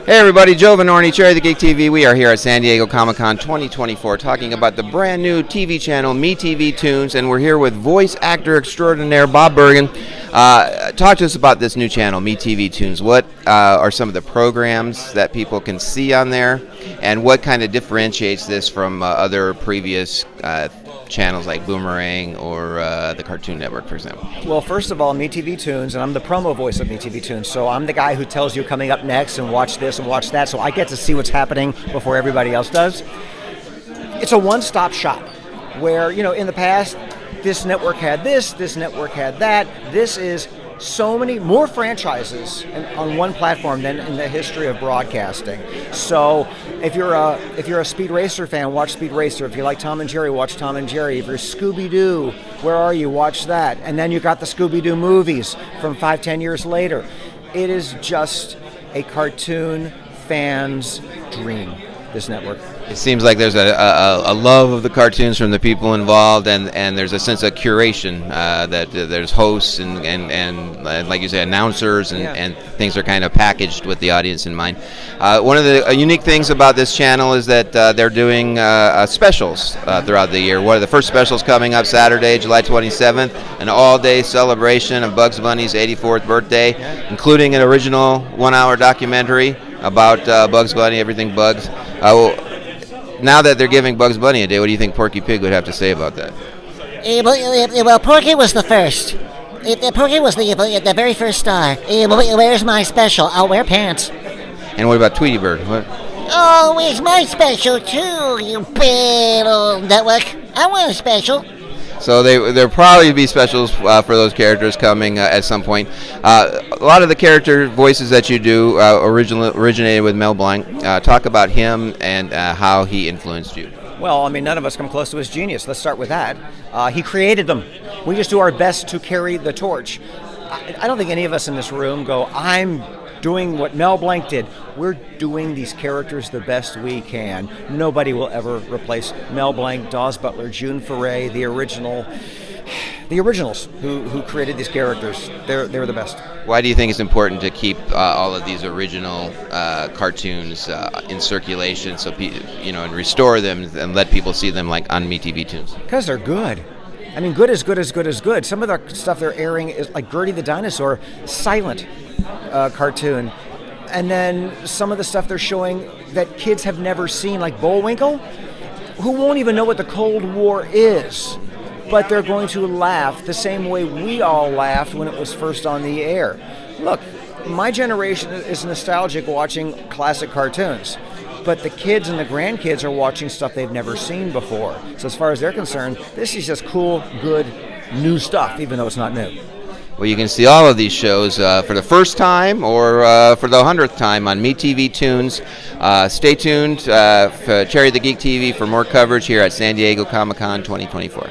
Hey everybody, Joe Vanourney, Cherry the Geek TV. We are here at San Diego Comic-Con 2024 talking about the brand new TV channel, MeTV Toons, and we're here with voice actor extraordinaire Bob Bergen. Talk to us about this new channel, MeTV Toons. What are some of the programs that people can see on there, and what kind of differentiates this from other previous channels like Boomerang or the Cartoon Network, for example? Well, first of all, MeTV Toons, and I'm the promo voice of MeTV Toons, so I'm the guy who tells you coming up next and watch this and watch that, so I get to see what's happening before everybody else does. It's a one-stop shop where, you know, in the past, this network had this network had that. This is so many more franchises on one platform than in the history of broadcasting. So if you're a Speed Racer fan, watch Speed Racer. If you like Tom and Jerry, watch Tom and Jerry. If you're Scooby-Doo, where are you? Watch that. And then you got the Scooby-Doo movies from 5-10 years later. It is just a cartoon fan's dream, this network. It seems like there's a love of the cartoons from the people involved, and there's a sense of curation that there's hosts and like you say, announcers, and things are kind of packaged with the audience in mind. One of the unique things about this channel is that they're doing specials throughout the year. One of the first specials coming up Saturday, July 27th, an all-day celebration of Bugs Bunny's 84th birthday, including an original 1-hour documentary about Bugs Bunny, everything Bugs. Now that they're giving Bugs Bunny a day, what do you think Porky Pig would have to say about that? Well, Porky was the first. Porky was the very first star. Where's my special? I'll wear pants. And what about Tweety Bird? What? Oh, where's my special too, you bad old network? I want a special. So there'll probably be specials for those characters coming at some point. A lot of the character voices that you do originated with Mel Blanc. Talk about him and how he influenced you. Well, I mean, none of us come close to his genius. Let's start with that. He created them. We just do our best to carry the torch. I don't think any of us in this room go, I'm doing what Mel Blanc did. We're doing these characters the best we can. Nobody will ever replace Mel Blanc, Dawes Butler, June Foray, the originals who created these characters. They're the best. Why do you think it's important to keep all of these original cartoons in circulation, so and restore them and let people see them like on MeTV Toons? Because they're good. I mean, good is good is good is good. Some of the stuff they're airing is like Gertie the Dinosaur, silent cartoon. And then some of the stuff they're showing that kids have never seen, like Bullwinkle, who won't even know what the Cold War is. But they're going to laugh the same way we all laughed when it was first on the air. Look, my generation is nostalgic watching classic cartoons. But the kids and the grandkids are watching stuff they've never seen before. So as far as they're concerned, this is just cool, good, new stuff, even though it's not new. Well, you can see all of these shows for the first time or for the 100th time on MeTV Toons. Stay tuned for Cherry the Geek TV for more coverage here at San Diego Comic-Con 2024.